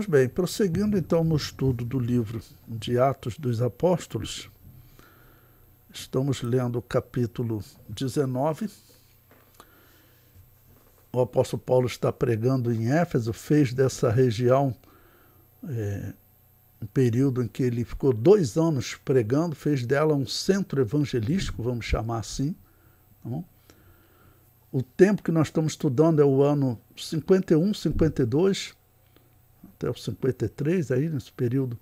Pois bem, prosseguindo então no estudo do livro de Atos dos Apóstolos, estamos lendo o capítulo 19. O apóstolo Paulo está pregando em Éfeso, fez dessa região um período em que ele ficou 2 anos pregando, fez dela um centro evangelístico, vamos chamar assim. Tá bom? O tempo que nós estamos estudando é o ano 51, 52, até o 53, aí nesse período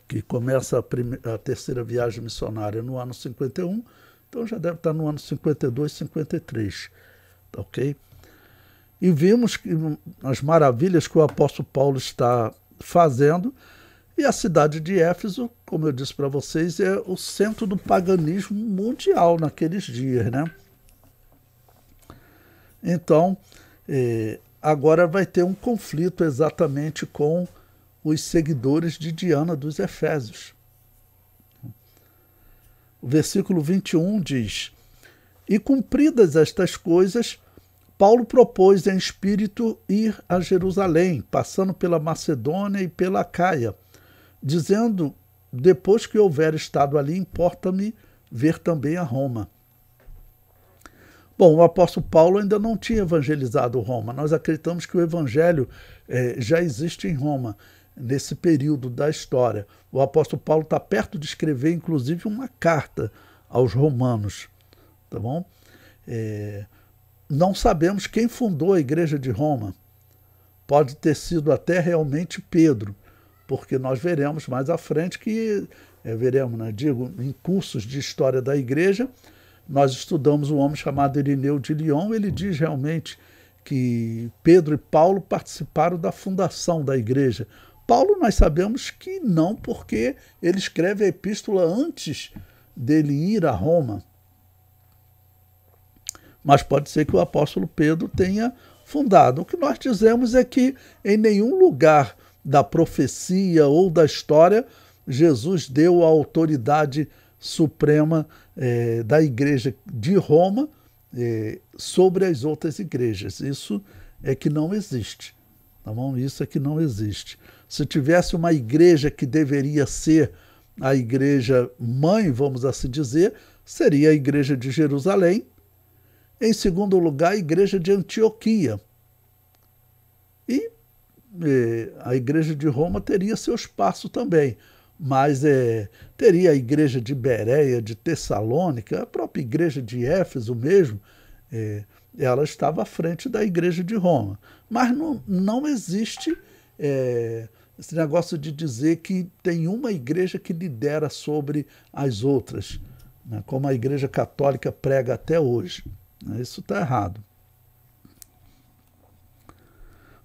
que começa a terceira viagem missionária no ano 51, então já deve estar no ano 52, 53, tá ok? E vimos que as maravilhas que o apóstolo Paulo está fazendo, e a cidade de Éfeso, como eu disse para vocês, é o centro do paganismo mundial naqueles dias, né? Então, agora vai ter um conflito exatamente com os seguidores de Diana dos Efésios. O versículo 21 diz: E cumpridas estas coisas, Paulo propôs em espírito ir a Jerusalém, passando pela Macedônia e pela Acaia, dizendo: depois que houver estado ali, importa-me ver também a Roma. Bom, o apóstolo Paulo ainda não tinha evangelizado Roma. Nós acreditamos que o evangelho já existe em Roma, nesse período da história. O apóstolo Paulo está perto de escrever, inclusive, uma carta aos romanos. Tá bom? Não sabemos quem fundou a igreja de Roma. Pode ter sido até realmente Pedro, porque nós veremos mais à frente que, em cursos de história da igreja, nós estudamos um homem chamado Irineu de Lyon. Ele diz realmente que Pedro e Paulo participaram da fundação da igreja. Paulo nós sabemos que não, porque ele escreve a epístola antes dele ir a Roma. Mas pode ser que o apóstolo Pedro tenha fundado. O que nós dizemos é que em nenhum lugar da profecia ou da história Jesus deu a autoridade suprema da igreja de Roma sobre as outras igrejas. Isso é que não existe. Tá bom? Isso é que não existe. Se tivesse uma igreja que deveria ser a igreja mãe, vamos assim dizer, seria a igreja de Jerusalém. Em segundo lugar, a igreja de Antioquia. E a igreja de Roma teria seu espaço também. Mas teria a igreja de Bereia, de Tessalônica, a própria igreja de Éfeso mesmo, ela estava à frente da igreja de Roma. Mas não existe esse negócio de dizer que tem uma igreja que lidera sobre as outras, né, como a igreja católica prega até hoje. Isso está errado.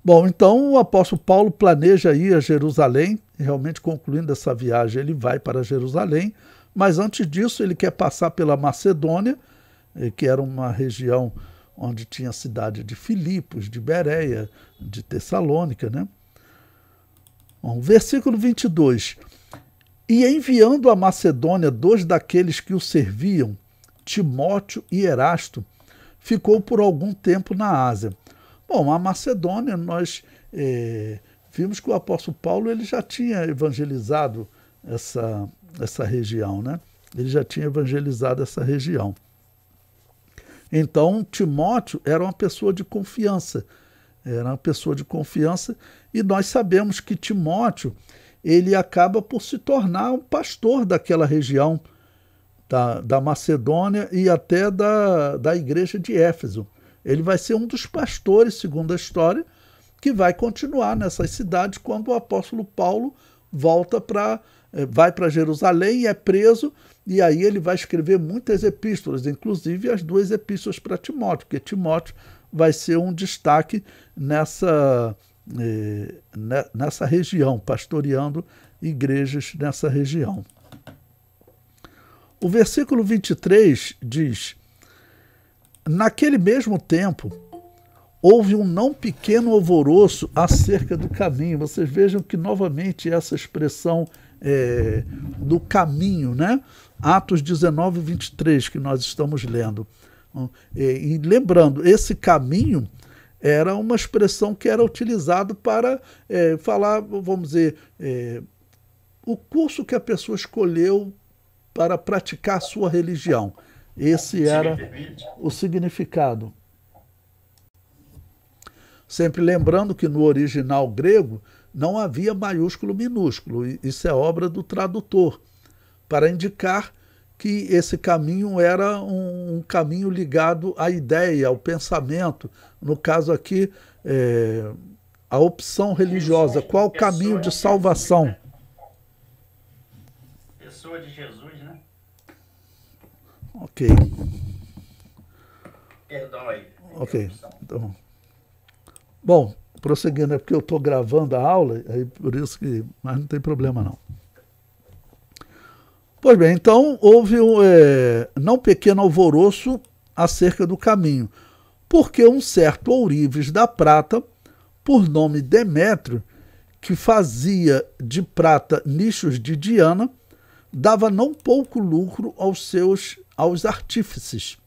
Bom, então o apóstolo Paulo planeja ir a Jerusalém, realmente concluindo essa viagem ele vai para Jerusalém, mas antes disso ele quer passar pela Macedônia, que era uma região onde tinha a cidade de Filipos, de Bereia, de Tessalônica, né? Bom, versículo 22. E enviando a Macedônia 2 daqueles que o serviam, Timóteo e Erasto, ficou por algum tempo na Ásia. Bom, a Macedônia, nós vimos que o apóstolo Paulo ele já tinha evangelizado essa região, né? Ele já tinha evangelizado essa região. Então, Timóteo era uma pessoa de confiança. E nós sabemos que Timóteo ele acaba por se tornar um pastor daquela região, da Macedônia e até da igreja de Éfeso. Ele vai ser um dos pastores, segundo a história, que vai continuar nessas cidades quando o apóstolo Paulo vai para Jerusalém e é preso, e aí ele vai escrever muitas epístolas, inclusive as 2 epístolas para Timóteo, porque Timóteo vai ser um destaque nessa região, pastoreando igrejas nessa região. O versículo 23 diz: naquele mesmo tempo, houve um não pequeno alvoroço acerca do caminho. Vocês vejam que, novamente, essa expressão do caminho, né? Atos 19, 23, que nós estamos lendo. E lembrando, esse caminho era uma expressão que era utilizada para falar, vamos dizer, o curso que a pessoa escolheu para praticar a sua religião. Esse era o significado. Sempre lembrando que no original grego não havia maiúsculo minúsculo, isso é obra do tradutor, para indicar que esse caminho era um caminho ligado à ideia, ao pensamento, no caso aqui, a opção religiosa, qual o caminho de salvação. Pessoa de Jesus, né? Ok. Perdão aí. Ok. Então, bom, prosseguindo, é porque eu estou gravando a aula, aí por isso que. Mas não tem problema não. Pois bem, então houve não pequeno alvoroço acerca do caminho, porque um certo ourives da prata, por nome Demétrio, que fazia de prata nichos de Diana, dava não pouco lucro aos artífices.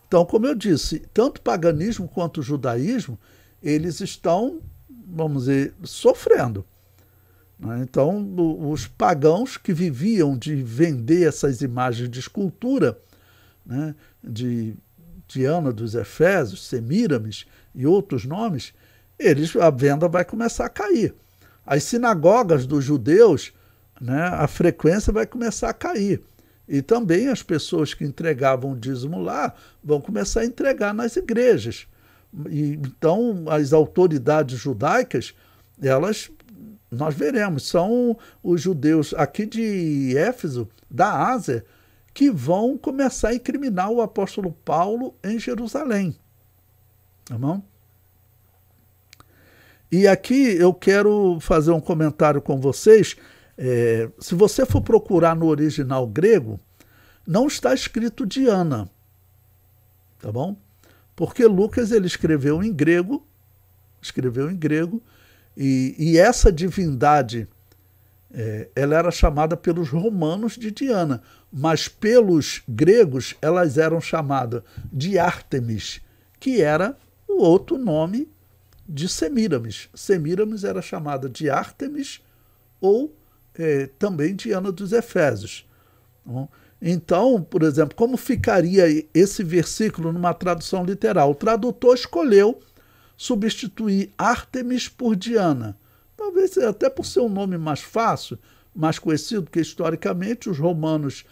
Então, como eu disse, tanto o paganismo quanto o judaísmo, eles estão, vamos dizer, sofrendo. Então, os pagãos que viviam de vender essas imagens de escultura, né, de Diana dos Efésios, Semíramis e outros nomes, a venda vai começar a cair. As sinagogas dos judeus, né, a frequência vai começar a cair. E também as pessoas que entregavam o dízimo lá vão começar a entregar nas igrejas. Então, as autoridades judaicas, nós veremos, são os judeus aqui de Éfeso, da Ásia, que vão começar a incriminar o apóstolo Paulo em Jerusalém. Tá bom? E aqui eu quero fazer um comentário com vocês. Se você for procurar no original grego, não está escrito Diana, tá bom? Porque Lucas ele escreveu em grego, e essa divindade, ela era chamada pelos romanos de Diana, mas pelos gregos elas eram chamadas de Ártemis, que era o outro nome de Semíramis. Semíramis era chamada de Ártemis ou também Diana dos Efésios. Então, por exemplo, como ficaria esse versículo numa tradução literal? O tradutor escolheu substituir Ártemis por Diana. Talvez até por ser um nome mais fácil, mais conhecido, porque historicamente os romanos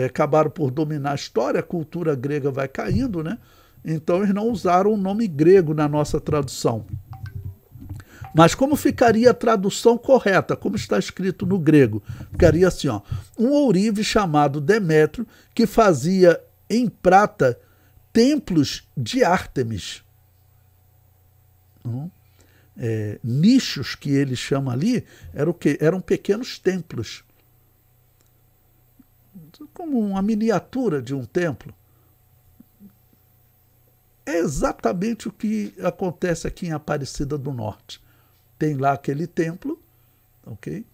acabaram por dominar a história, a cultura grega vai caindo, né? Então eles não usaram o nome grego na nossa tradução. Mas como ficaria a tradução correta, como está escrito no grego? Ficaria assim, ó, um ourive chamado Demétrio, que fazia em prata templos de Ártemis. Nichos que ele chama ali eram o quê? Eram pequenos templos, como uma miniatura de um templo. É exatamente o que acontece aqui em Aparecida do Norte. Tem lá aquele templo, ok?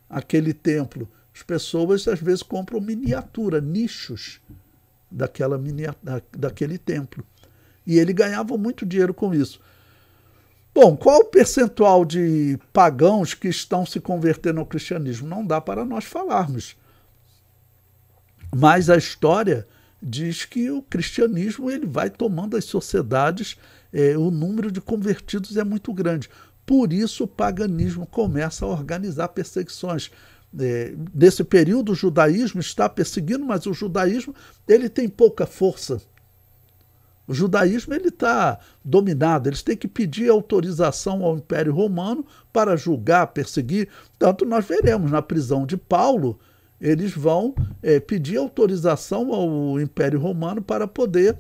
Aquele templo, as pessoas às vezes compram miniatura, nichos daquele templo. E ele ganhava muito dinheiro com isso. Bom, qual o percentual de pagãos que estão se convertendo ao cristianismo? Não dá para nós falarmos. Mas a história diz que o cristianismo ele vai tomando as sociedades, o número de convertidos é muito grande. Por isso o paganismo começa a organizar perseguições. Nesse período o judaísmo está perseguindo, mas o judaísmo ele tem pouca força. O judaísmo ele está dominado, eles têm que pedir autorização ao Império Romano para julgar, perseguir. Tanto nós veremos na prisão de Paulo, eles vão pedir autorização ao Império Romano para poder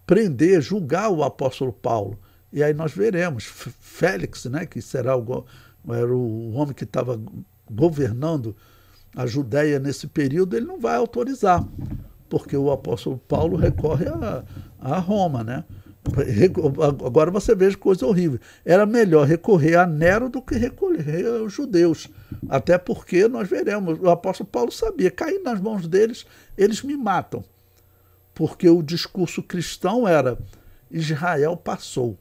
prender, julgar o apóstolo Paulo. E aí nós veremos Félix, né, que era o homem que estava governando a Judéia nesse período, ele não vai autorizar, porque o apóstolo Paulo recorre a Roma, né? Agora você veja coisa horrível. Era melhor recorrer a Nero do que recorrer aos judeus. Até porque nós veremos, o apóstolo Paulo sabia, cair nas mãos deles, eles me matam. porque o discurso cristão era: Israel passou.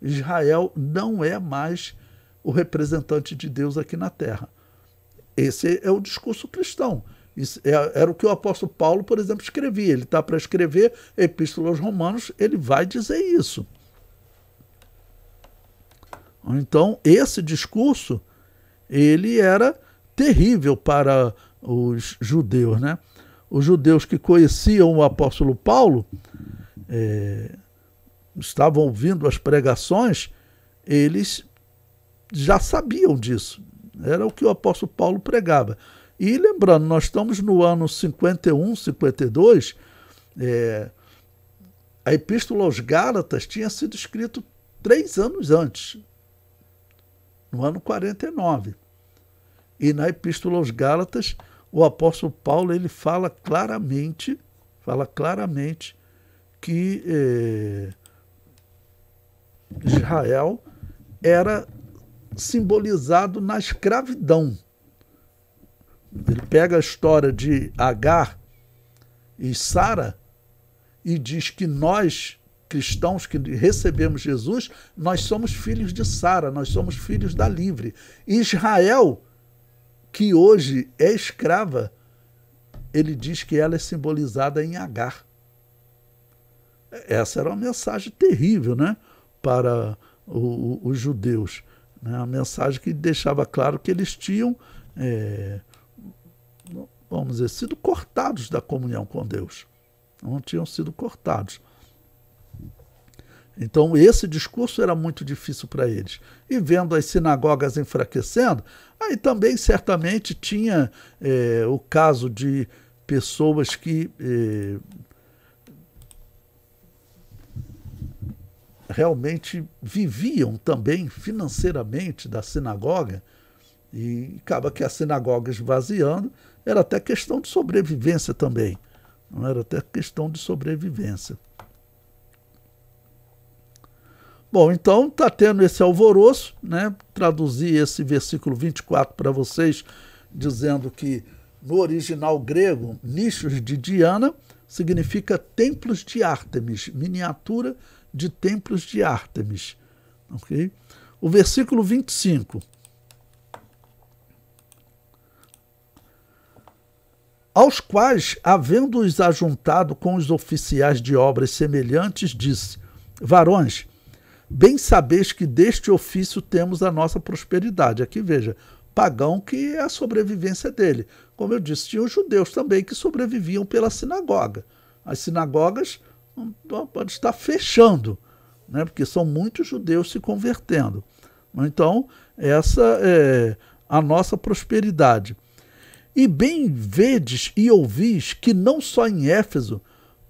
Israel não é mais o representante de Deus aqui na terra. Esse é o discurso cristão. Isso era o que o apóstolo Paulo, por exemplo, escrevia. Ele está para escrever a Epístola aos Romanos, ele vai dizer isso. Então, esse discurso, ele era terrível para os judeus, né? Os judeus que conheciam o apóstolo Paulo, estavam ouvindo as pregações, eles já sabiam disso. Era o que o apóstolo Paulo pregava. E lembrando, nós estamos no ano 51, 52, a Epístola aos Gálatas tinha sido escrita 3 anos antes, no ano 49. E na Epístola aos Gálatas, o apóstolo Paulo ele fala claramente que Israel era simbolizado na escravidão. Ele pega a história de Agar e Sara e diz que nós, cristãos que recebemos Jesus, nós somos filhos de Sara, nós somos filhos da livre. Israel, que hoje é escrava, ele diz que ela é simbolizada em Agar. Essa era uma mensagem terrível, né, para os judeus. Né, uma mensagem que deixava claro que eles tinham, vamos dizer, sido cortados da comunhão com Deus. Não tinham sido cortados. Então, esse discurso era muito difícil para eles. E vendo as sinagogas enfraquecendo, aí também certamente tinha o caso de pessoas que realmente viviam também financeiramente da sinagoga, e acaba que a sinagoga esvaziando, era até questão de sobrevivência também. Não era até questão de sobrevivência. Bom, então está tendo esse alvoroço, né? Traduzi esse versículo 24 para vocês, dizendo que no original grego, nichos de Diana significa templos de Ártemis, miniatura de templos de Ártemis. Okay? O versículo 25. Aos quais, havendo-os ajuntado com os oficiais de obras semelhantes, disse: varões, bem sabeis que deste ofício temos a nossa prosperidade. Aqui veja, pagão que é a sobrevivência dele. Como eu disse, tinha os judeus também que sobreviviam pela sinagoga. As sinagogas podem estar fechando, né, porque são muitos judeus se convertendo. Então, essa é a nossa prosperidade. E bem vedes e ouvis que não só em Éfeso,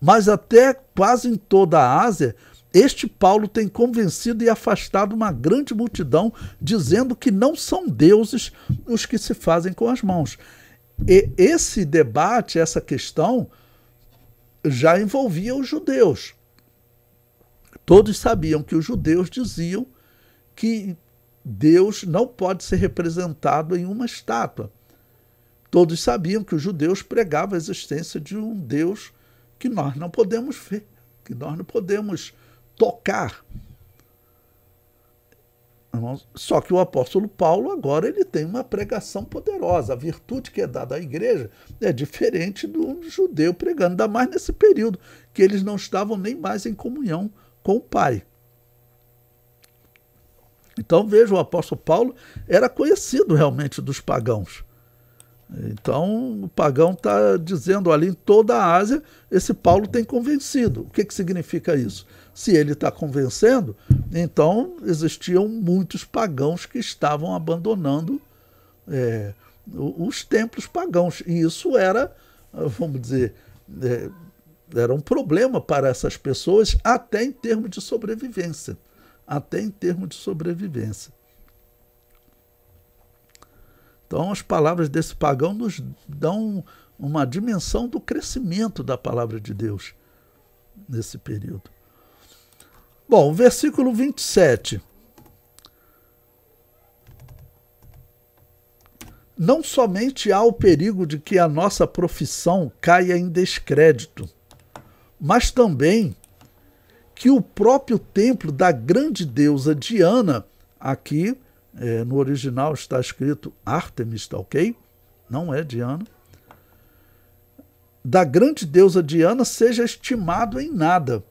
mas até quase em toda a Ásia, este Paulo tem convencido e afastado uma grande multidão, dizendo que não são deuses os que se fazem com as mãos. E esse debate, essa questão, já envolvia os judeus. Todos sabiam que os judeus diziam que Deus não pode ser representado em uma estátua. Todos sabiam que os judeus pregavam a existência de um Deus que nós não podemos ver, que nós não podemos tocar. Só que o apóstolo Paulo agora ele tem uma pregação poderosa. A virtude que é dada à igreja é diferente do judeu pregando, ainda mais nesse período, que eles não estavam nem mais em comunhão com o Pai. Então veja, o apóstolo Paulo era conhecido realmente dos pagãos. Então, o pagão está dizendo ali em toda a Ásia, esse Paulo tem convencido. O que significa isso? Se ele está convencendo, então existiam muitos pagãos que estavam abandonando os templos pagãos. E isso era, vamos dizer, era um problema para essas pessoas, até em termos de sobrevivência. Até em termos de sobrevivência. Então, as palavras desse pagão nos dão uma dimensão do crescimento da palavra de Deus nesse período. Bom, versículo 27. Não somente há o perigo de que a nossa profissão caia em descrédito, mas também que o próprio templo da grande deusa Diana, aqui no original está escrito Ártemis, tá ok? Não é Diana. Da grande deusa Diana seja estimado em nada,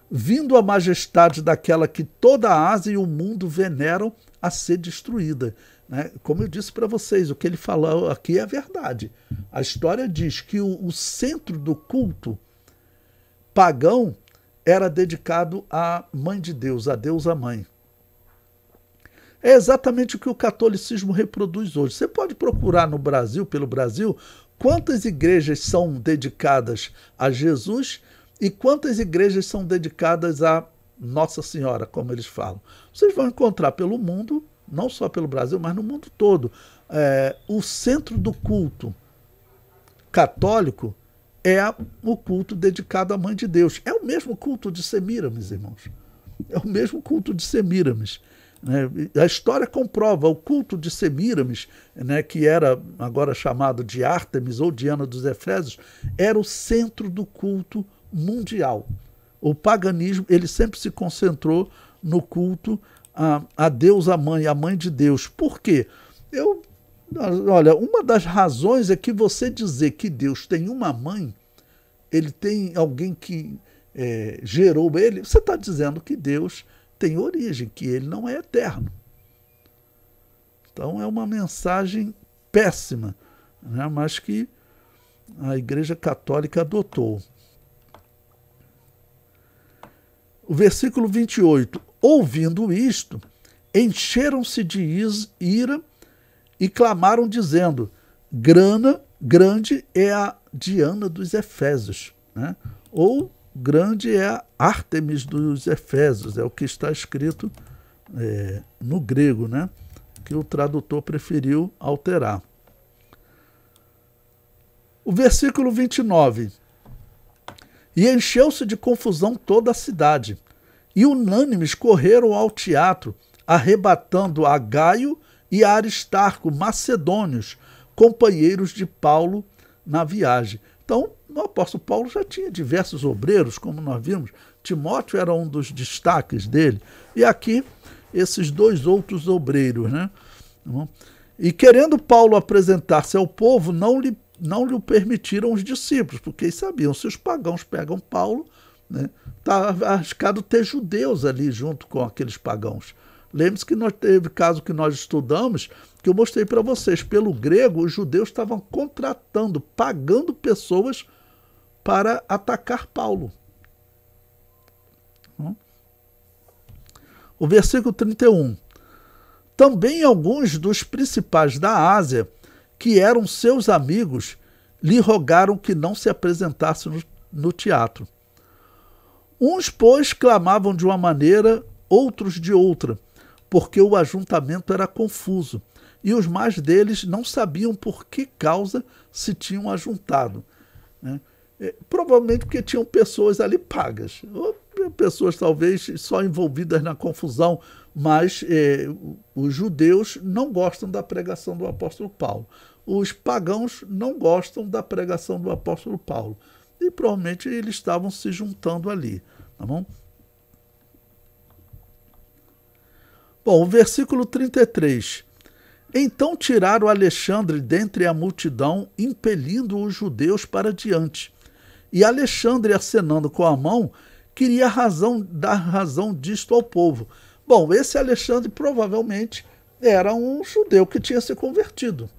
vindo a majestade daquela que toda a Ásia e o mundo veneram a ser destruída. Né? Como eu disse para vocês, o que ele falou aqui é verdade. A história diz que o centro do culto pagão era dedicado à Mãe de Deus, a deusa mãe. É exatamente o que o catolicismo reproduz hoje. Você pode procurar no Brasil, pelo Brasil, quantas igrejas são dedicadas a Jesus e quantas igrejas são dedicadas a Nossa Senhora, como eles falam. Vocês vão encontrar pelo mundo, não só pelo Brasil, mas no mundo todo. O centro do culto católico é o culto dedicado à Mãe de Deus. É o mesmo culto de Semíramis, irmãos. É o mesmo culto de Semíramis. Né? A história comprova o culto de Semíramis, né, que era agora chamado de Ártemis ou Diana dos Efésios, era o centro do culto mundial. O paganismo ele sempre se concentrou no culto a deusa mãe, a Mãe de Deus. Por quê? Olha, uma das razões é que você dizer que Deus tem uma mãe, ele tem alguém que gerou ele, você está dizendo que Deus tem origem, que ele não é eterno. Então é uma mensagem péssima, né, mas que a Igreja Católica adotou. O versículo 28. Ouvindo isto, encheram-se de ira e clamaram, dizendo: grande é a Diana dos Efésios, né? Ou grande é a Ártemis dos Efésios, é o que está escrito no grego, né? Que o tradutor preferiu alterar. O versículo 29. E encheu-se de confusão toda a cidade, e unânimes correram ao teatro, arrebatando a Gaio e a Aristarco, macedônios, companheiros de Paulo na viagem. Então, o apóstolo Paulo já tinha diversos obreiros, como nós vimos. Timóteo era um dos destaques dele. E aqui, esses dois outros obreiros, né? E querendo Paulo apresentar-se ao povo, não lhe permitiram os discípulos, porque eles sabiam, se os pagãos pegam Paulo, né, está arriscado ter judeus ali junto com aqueles pagãos. Lembre-se que teve caso que nós estudamos, que eu mostrei para vocês, pelo grego, os judeus estavam contratando, pagando pessoas para atacar Paulo. O versículo 31. Também alguns dos principais da Ásia, que eram seus amigos, lhe rogaram que não se apresentasse no teatro. Uns, pois, clamavam de uma maneira, outros de outra, porque o ajuntamento era confuso, e os mais deles não sabiam por que causa se tinham ajuntado. Né? Provavelmente porque tinham pessoas ali pagas, ou pessoas talvez só envolvidas na confusão, mas os judeus não gostam da pregação do apóstolo Paulo. Os pagãos não gostam da pregação do apóstolo Paulo. E provavelmente eles estavam se juntando ali. Tá bom? Bom, o versículo 33. Então tiraram Alexandre dentre a multidão, impelindo os judeus para diante. E Alexandre, acenando com a mão, queria dar razão disto ao povo. Bom, esse Alexandre provavelmente era um judeu que tinha se convertido.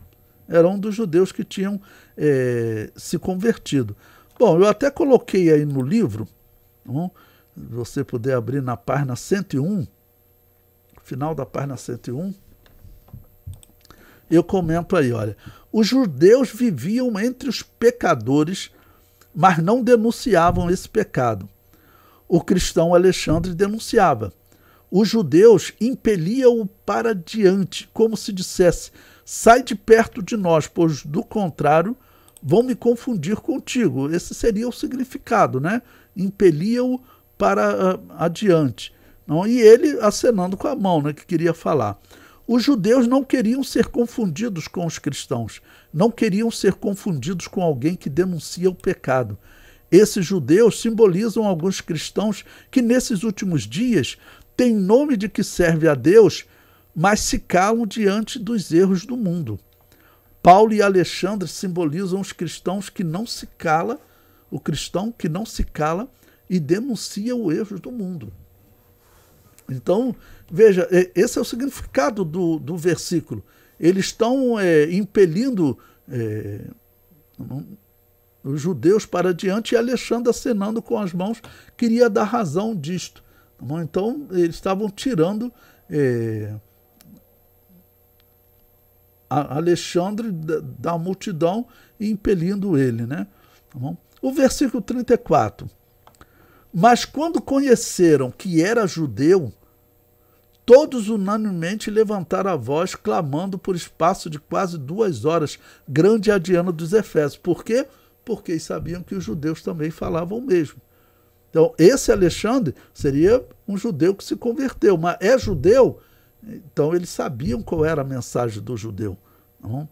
Era um dos judeus que tinham se convertido. Bom, eu até coloquei aí no livro, se você puder abrir na página 101, final da página 101, eu comento aí, olha. Os judeus viviam entre os pecadores, mas não denunciavam esse pecado. O cristão Alexandre denunciava. Os judeus impeliam-o para diante, como se dissesse: sai de perto de nós, pois do contrário vão me confundir contigo. Esse seria o significado, né? Impeliam-o para adiante. Não? E ele acenando com a mão, né, que queria falar. Os judeus não queriam ser confundidos com os cristãos, não queriam ser confundidos com alguém que denuncia o pecado. Esses judeus simbolizam alguns cristãos que nesses últimos dias têm nome de que serve a Deus, mas se calam diante dos erros do mundo. Paulo e Alexandre simbolizam os cristãos que não se cala, o cristão que não se cala e denuncia os erros do mundo. Então, veja, esse é o significado do versículo. Eles estão impelindo os judeus para diante, e Alexandre, acenando com as mãos, queria dar razão disto. Então, eles estavam tirando Alexandre da multidão e impelindo ele, né? Tá bom? O versículo 34. Mas quando conheceram que era judeu, todos unanimemente levantaram a voz, clamando por espaço de quase 2 horas, grande é a Diana dos Efésios. Por quê? Porque eles sabiam que os judeus também falavam o mesmo. Então, esse Alexandre seria um judeu que se converteu, mas é judeu, então eles sabiam qual era a mensagem do judeu. Não?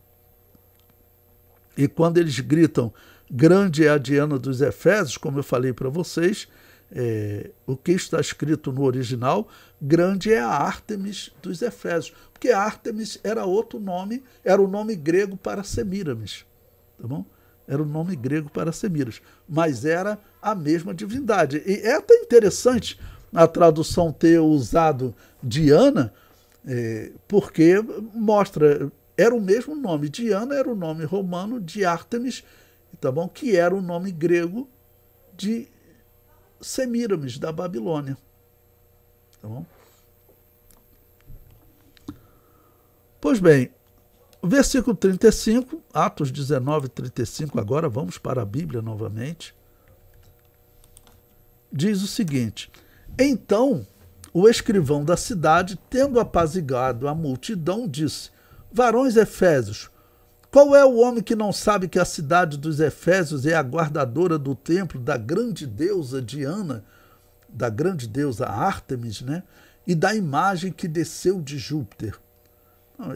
E quando eles gritam, grande é a Diana dos Efésios, como eu falei para vocês, o que está escrito no original, grande é a Ártemis dos Efésios, porque Ártemis era outro nome, era o nome grego para Semíramis, tá bom? Era o nome grego para Semíramis, mas era a mesma divindade. E é até interessante a tradução ter usado Diana, porque mostra, era o mesmo nome. Diana era o nome romano de Ártemis, tá bom? Que era o nome grego de Semíramis, da Babilônia. Tá bom? Pois bem, versículo 35, Atos 19, 35, agora vamos para a Bíblia novamente. Diz o seguinte: então o escrivão da cidade, tendo apaziguado a multidão, disse: varões efésios, qual é o homem que não sabe que a cidade dos Efésios é a guardadora do templo da grande deusa Diana, da grande deusa Ártemis, né? E da imagem que desceu de Júpiter?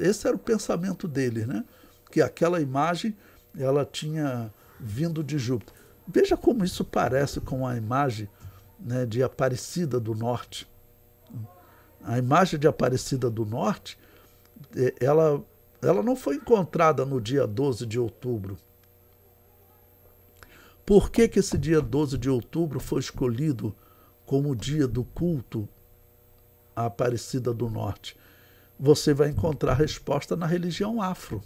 Esse era o pensamento deles, né? Que aquela imagem ela tinha vindo de Júpiter. Veja como isso parece com a imagem, né, de Aparecida do Norte. A imagem de Aparecida do Norte, ela não foi encontrada no dia 12 de outubro. Por que esse dia 12 de outubro foi escolhido como o dia do culto à Aparecida do Norte? Você vai encontrar resposta na religião afro.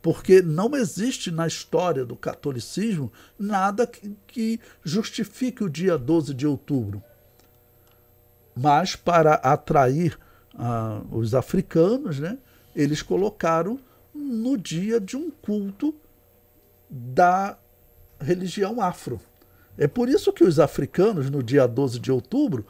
Porque não existe na história do catolicismo nada que justifique o dia 12 de outubro. Mas para atrair os africanos, né, eles colocaram no dia de um culto da religião afro. É por isso que os africanos, no dia 12 de outubro,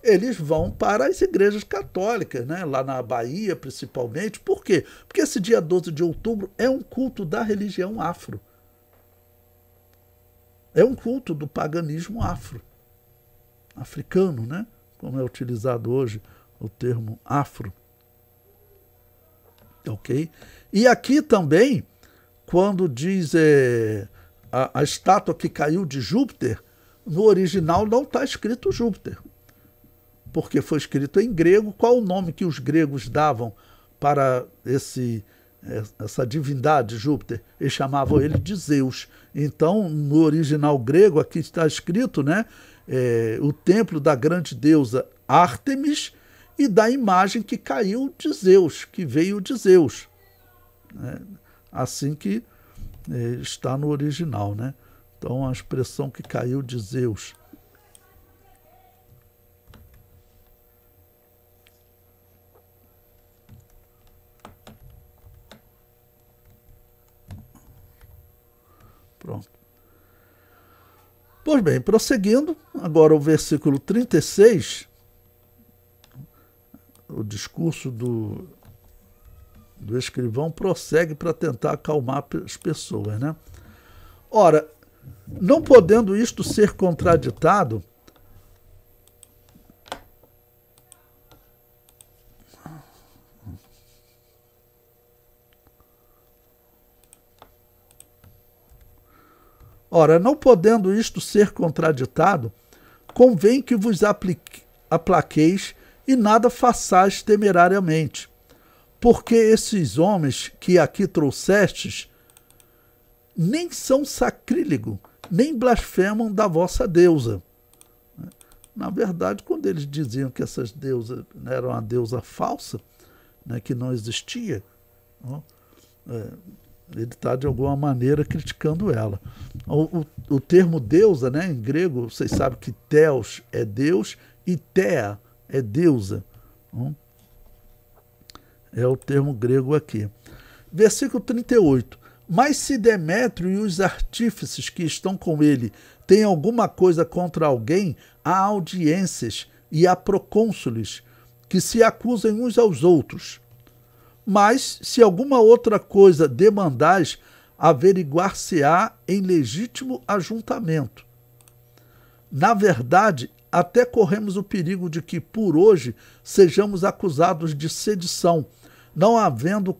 eles vão para as igrejas católicas, né? Lá na Bahia, principalmente. Por quê? Porque esse dia 12 de outubro é um culto da religião afro. É um culto do paganismo afro. Africano, né? Como é utilizado hoje o termo afro. Ok? E aqui também, quando diz a estátua que caiu de Júpiter, no original não está escrito Júpiter, porque foi escrito em grego. Qual o nome que os gregos davam para essa divindade Júpiter? Eles chamavam ele de Zeus. Então, no original grego, aqui está escrito, né, o templo da grande deusa Ártemis e da imagem que caiu de Zeus, que veio de Zeus. Assim que está no original, né? Então, a expressão que caiu de Zeus. Pronto. Pois bem, prosseguindo, agora o versículo 36, o discurso do escrivão prossegue para tentar acalmar as pessoas, né? Ora, não podendo isto ser contraditado, Ora, não podendo isto ser contraditado, convém que vos aplaqueis e nada façais temerariamente, porque esses homens que aqui trouxestes nem são sacrílego, nem blasfemam da vossa deusa. Na verdade, quando eles diziam que essas deusas eram uma deusa falsa, né, que não existia, ele está, de alguma maneira, criticando ela. O termo deusa, né, em grego, vocês sabem que Theos é Deus e Thea é deusa. É o termo grego aqui. Versículo 38. Mas se Demétrio e os artífices que estão com ele têm alguma coisa contra alguém, há audiências e há procônsules que se acusem uns aos outros. Mas, se alguma outra coisa demandais, averiguar-se-á em legítimo ajuntamento. Na verdade, até corremos o perigo de que, por hoje, sejamos acusados de sedição, não havendo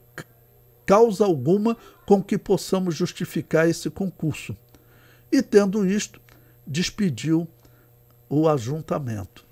causa alguma com que possamos justificar esse concurso. E, tendo isto, despediu o ajuntamento.